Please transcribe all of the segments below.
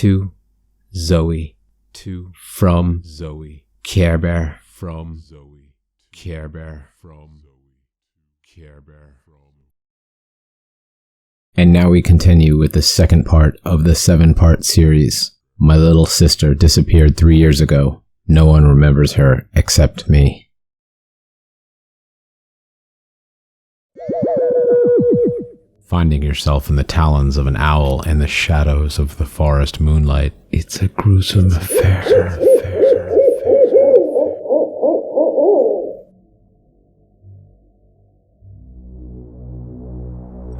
To Zoe. From Zoe. Care Bear. From Zoe. Care Bear. From Zoe. Care Bear. And now we continue with the second part of the 7-part series. My little sister disappeared 3 years ago. No one remembers her except me. Finding yourself in the talons of an owl and the shadows of the forest moonlight, it's a gruesome affair.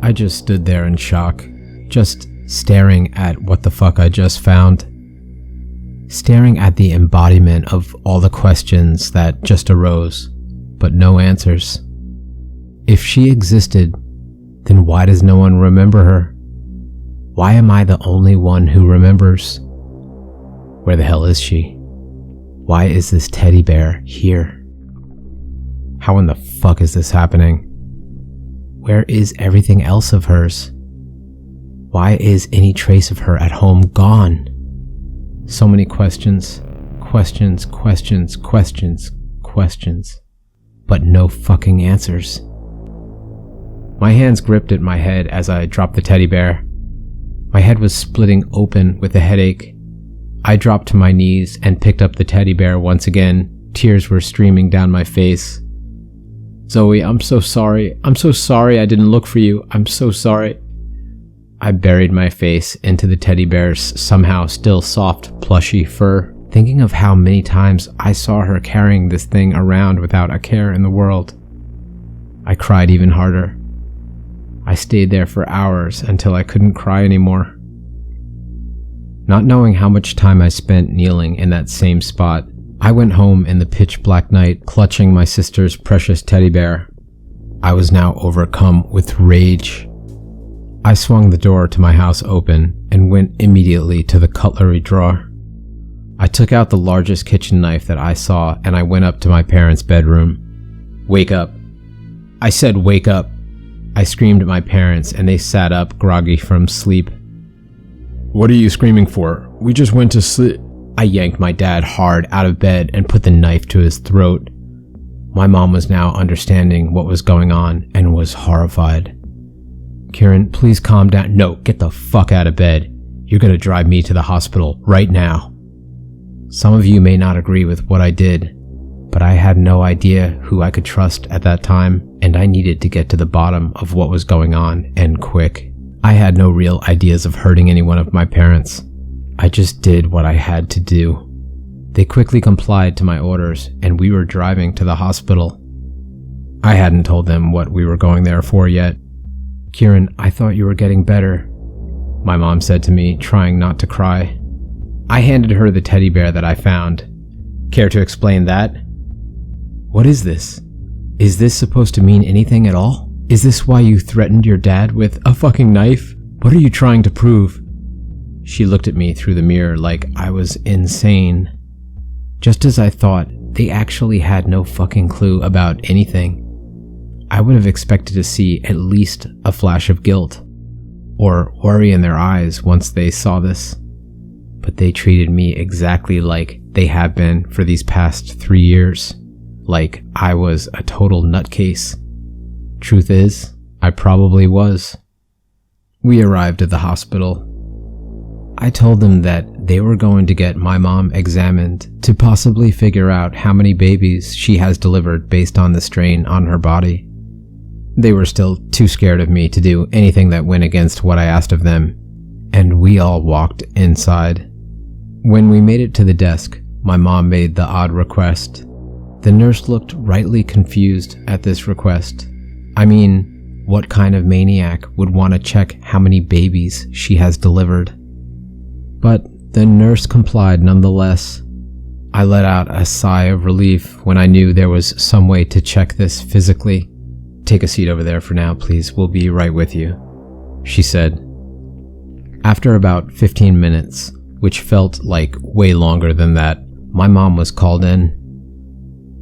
I just stood there in shock, just staring at what the fuck I just found. Staring at the embodiment of all the questions that just arose, but no answers. If she existed, then why does no one remember her? Why am I the only one who remembers? Where the hell is she? Why is this teddy bear here? How in the fuck is this happening? Where is everything else of hers? Why is any trace of her at home gone? So many questions, but no fucking answers. My hands gripped at my head as I dropped the teddy bear. My head was splitting open with a headache. I dropped to my knees and picked up the teddy bear once again. Tears were streaming down my face. Zoe, I'm so sorry. I'm so sorry I didn't look for you. I'm so sorry. I buried my face into the teddy bear's somehow still soft, plushy fur, thinking of how many times I saw her carrying this thing around without a care in the world. I cried even harder. I stayed there for hours until I couldn't cry anymore. Not knowing how much time I spent kneeling in that same spot, I went home in the pitch black night, clutching my sister's precious teddy bear. I was now overcome with rage. I swung the door to my house open and went immediately to the cutlery drawer. I took out the largest kitchen knife that I saw and I went up to my parents' bedroom. Wake up. I said wake up. I screamed at my parents and they sat up, groggy from sleep. What are you screaming for? We just went to sleep. I yanked my dad hard out of bed and put the knife to his throat. My mom was now understanding what was going on and was horrified. Kieran, please calm down. No, get the fuck out of bed. You're gonna drive me to the hospital right now. Some of you may not agree with what I did, but I had no idea who I could trust at that time, and I needed to get to the bottom of what was going on, and quick. I had no real ideas of hurting any one of my parents. I just did what I had to do. They quickly complied to my orders, and we were driving to the hospital. I hadn't told them what we were going there for yet. Kieran, I thought you were getting better, my mom said to me, trying not to cry. I handed her the teddy bear that I found. Care to explain that? What is this? Is this supposed to mean anything at all? Is this why you threatened your dad with a fucking knife? What are you trying to prove? She looked at me through the mirror like I was insane. Just as I thought, they actually had no fucking clue about anything. I would have expected to see at least a flash of guilt, or worry in their eyes once they saw this. But they treated me exactly like they have been for these past 3 years. Like I was a total nutcase. Truth is, I probably was. We arrived at the hospital. I told them that they were going to get my mom examined to possibly figure out how many babies she has delivered based on the strain on her body. They were still too scared of me to do anything that went against what I asked of them, and we all walked inside. When we made it to the desk, my mom made the odd request. The nurse looked rightly confused at this request. I mean, what kind of maniac would want to check how many babies she has delivered? But the nurse complied nonetheless. I let out a sigh of relief when I knew there was some way to check this physically. Take a seat over there for now, please. We'll be right with you, she said. After about 15 minutes, which felt like way longer than that, my mom was called in.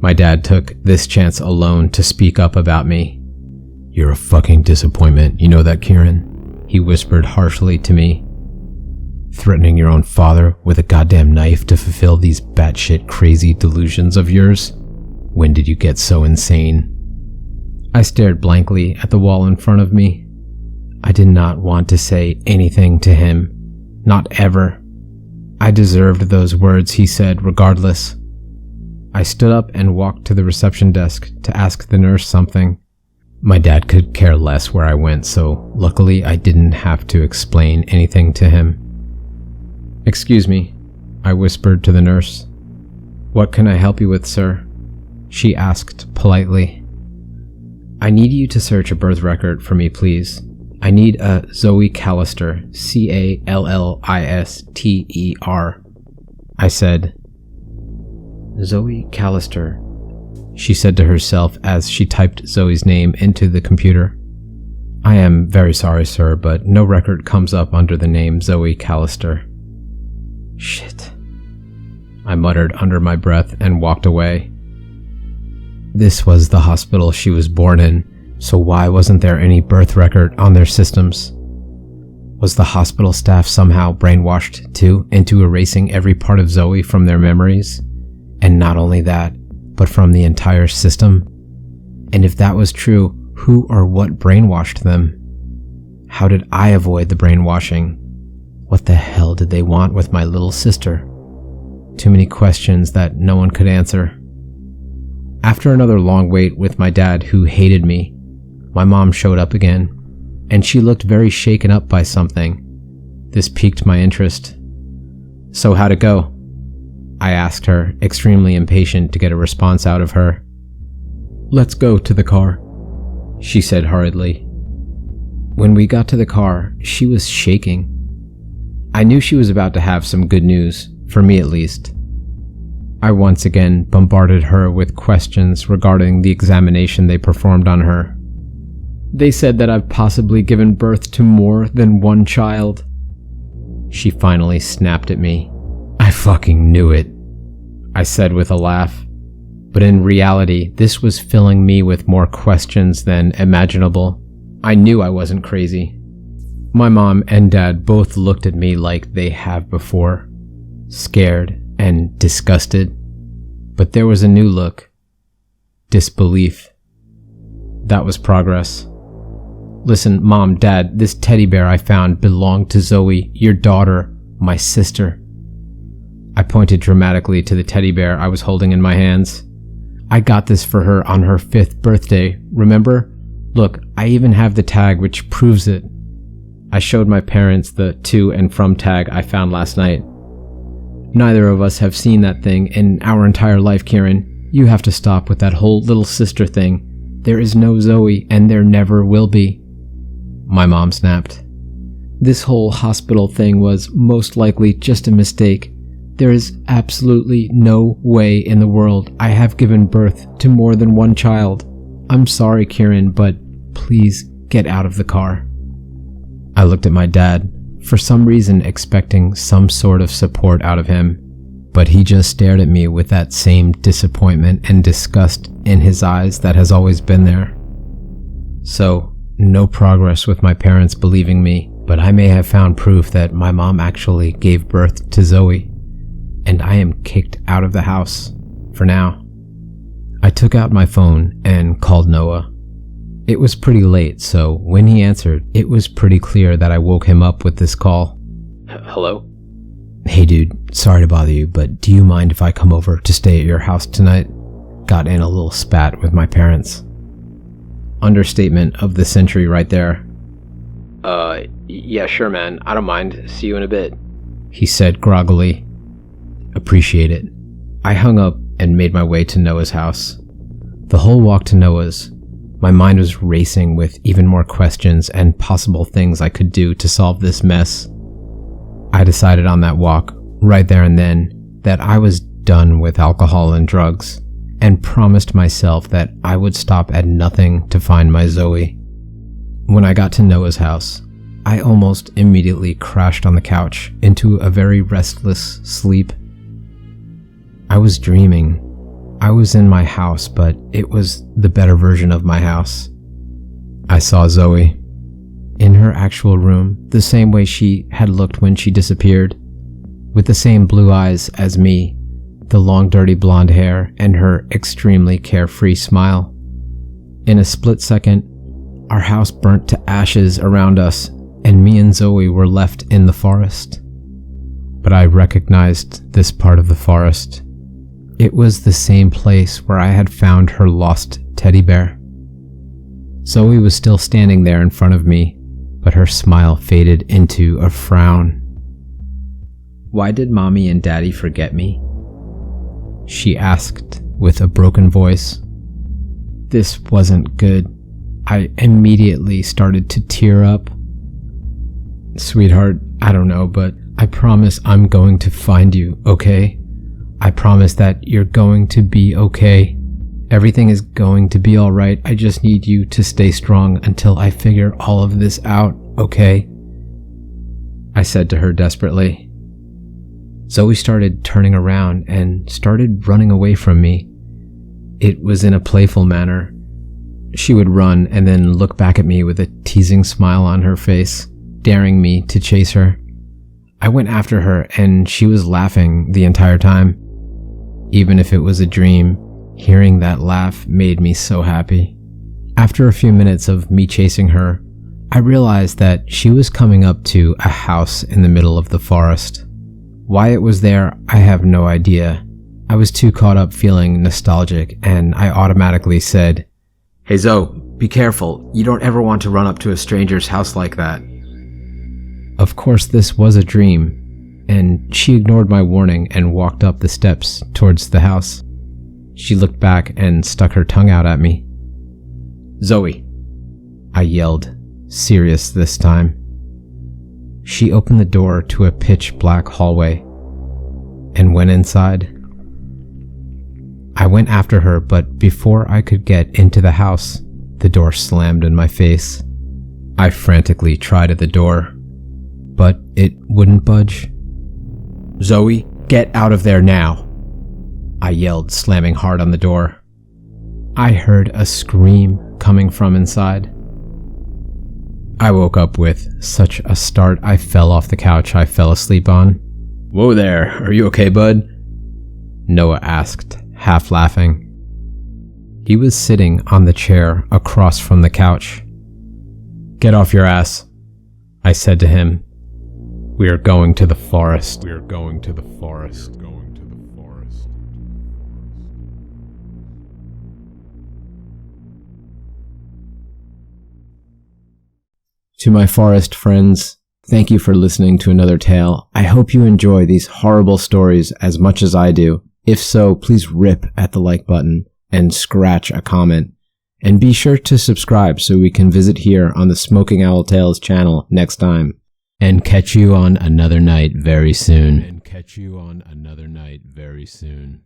My dad took this chance alone to speak up about me. You're a fucking disappointment, you know that, Kieran? He whispered harshly to me. Threatening your own father with a goddamn knife to fulfill these batshit crazy delusions of yours? When did you get so insane? I stared blankly at the wall in front of me. I did not want to say anything to him. Not ever. I deserved those words he said regardless. I stood up and walked to the reception desk to ask the nurse something. My dad could care less where I went, so luckily I didn't have to explain anything to him. "Excuse me," I whispered to the nurse. "What can I help you with, sir?" She asked politely. "I need you to search a birth record for me, please. I need a Zoe Callister, Callister, I said. "Zoe Callister," she said to herself as she typed Zoe's name into the computer. "I am very sorry, sir, but no record comes up under the name Zoe Callister." Shit, I muttered under my breath and walked away. This was the hospital she was born in, so why wasn't there any birth record on their systems? Was the hospital staff somehow brainwashed too into erasing every part of Zoe from their memories? And not only that, but from the entire system? And if that was true, who or what brainwashed them? How did I avoid the brainwashing? What the hell did they want with my little sister? Too many questions that no one could answer. After another long wait with my dad, who hated me, my mom showed up again, and she looked very shaken up by something. This piqued my interest. "So how'd it go?" I asked her, extremely impatient to get a response out of her. "Let's go to the car," she said hurriedly. When we got to the car, she was shaking. I knew she was about to have some good news, for me at least. I once again bombarded her with questions regarding the examination they performed on her. "They said that I've possibly given birth to more than one child." She finally snapped at me. "I fucking knew it," I said with a laugh. But in reality, this was filling me with more questions than imaginable. I knew I wasn't crazy. My mom and dad both looked at me like they have before, scared and disgusted. But there was a new look. Disbelief. That was progress. "Listen, Mom, Dad, this teddy bear I found belonged to Zoe, your daughter, my sister." I pointed dramatically to the teddy bear I was holding in my hands. "I got this for her on her 5th birthday, remember? Look, I even have the tag which proves it." I showed my parents the to and from tag I found last night. "Neither of us have seen that thing in our entire life, Kieran. You have to stop with that whole little sister thing. There is no Zoe, and there never will be," my mom snapped. "This whole hospital thing was most likely just a mistake. There is absolutely no way in the world I have given birth to more than one child. I'm sorry, Kieran, but please get out of the car." I looked at my dad, for some reason expecting some sort of support out of him, but he just stared at me with that same disappointment and disgust in his eyes that has always been there. So, no progress with my parents believing me, but I may have found proof that my mom actually gave birth to Zoe, and I am kicked out of the house, for now. I took out my phone and called Noah. It was pretty late, so when he answered, it was pretty clear that I woke him up with this call. "Hello? Hey dude, sorry to bother you, but do you mind if I come over to stay at your house tonight? Got in a little spat with my parents." Understatement of the century right there. Yeah, sure man, I don't mind. See you in a bit," he said groggily. "Appreciate it." I hung up and made my way to Noah's house. The whole walk to Noah's, my mind was racing with even more questions and possible things I could do to solve this mess. I decided on that walk, right there and then, that I was done with alcohol and drugs, and promised myself that I would stop at nothing to find my Zoe. When I got to Noah's house, I almost immediately crashed on the couch into a very restless sleep. I was dreaming. I was in my house, but it was the better version of my house. I saw Zoe. in her actual room, the same way she had looked when she disappeared, with the same blue eyes as me, the long dirty blonde hair, and her extremely carefree smile. In a split second, our house burnt to ashes around us, and me and Zoe were left in the forest. But I recognized this part of the forest. It was the same place where I had found her lost teddy bear. Zoe was still standing there in front of me, but her smile faded into a frown. "Why did Mommy and Daddy forget me?" she asked with a broken voice. This wasn't good. I immediately started to tear up. "Sweetheart, I don't know, but I promise I'm going to find you, okay? I promise that you're going to be okay. Everything is going to be alright. I just need you to stay strong until I figure all of this out, okay?" I said to her desperately. Zoe started turning around and started running away from me. It was in a playful manner. She would run and then look back at me with a teasing smile on her face, daring me to chase her. I went after her and she was laughing the entire time. Even if it was a dream, hearing that laugh made me so happy. After a few minutes of me chasing her, I realized that she was coming up to a house in the middle of the forest. Why it was there, I have no idea. I was too caught up feeling nostalgic, and I automatically said, "Hey Zoe, be careful. You don't ever want to run up to a stranger's house like that." Of course, this was a dream, and she ignored my warning and walked up the steps towards the house. She looked back and stuck her tongue out at me. "Zoe," I yelled, serious this time. She opened the door to a pitch-black hallway and went inside. I went after her, but before I could get into the house, the door slammed in my face. I frantically tried at the door, but it wouldn't budge. "Zoe, get out of there now!" I yelled, slamming hard on the door. I heard a scream coming from inside. I woke up with such a start I fell off the couch I fell asleep on. "Whoa there, are you okay, bud?" Noah asked, half laughing. He was sitting on the chair across from the couch. "Get off your ass," I said to him. "We are going to the forest." We are going to the forest. Going to the forest. To my forest friends, thank you for listening to another tale. I hope you enjoy these horrible stories as much as I do. If so, please rip at the like button and scratch a comment. And be sure to subscribe so we can visit here on the Smoking Owl Tales channel next time. And catch you on another night very soon. And catch you on another night very soon.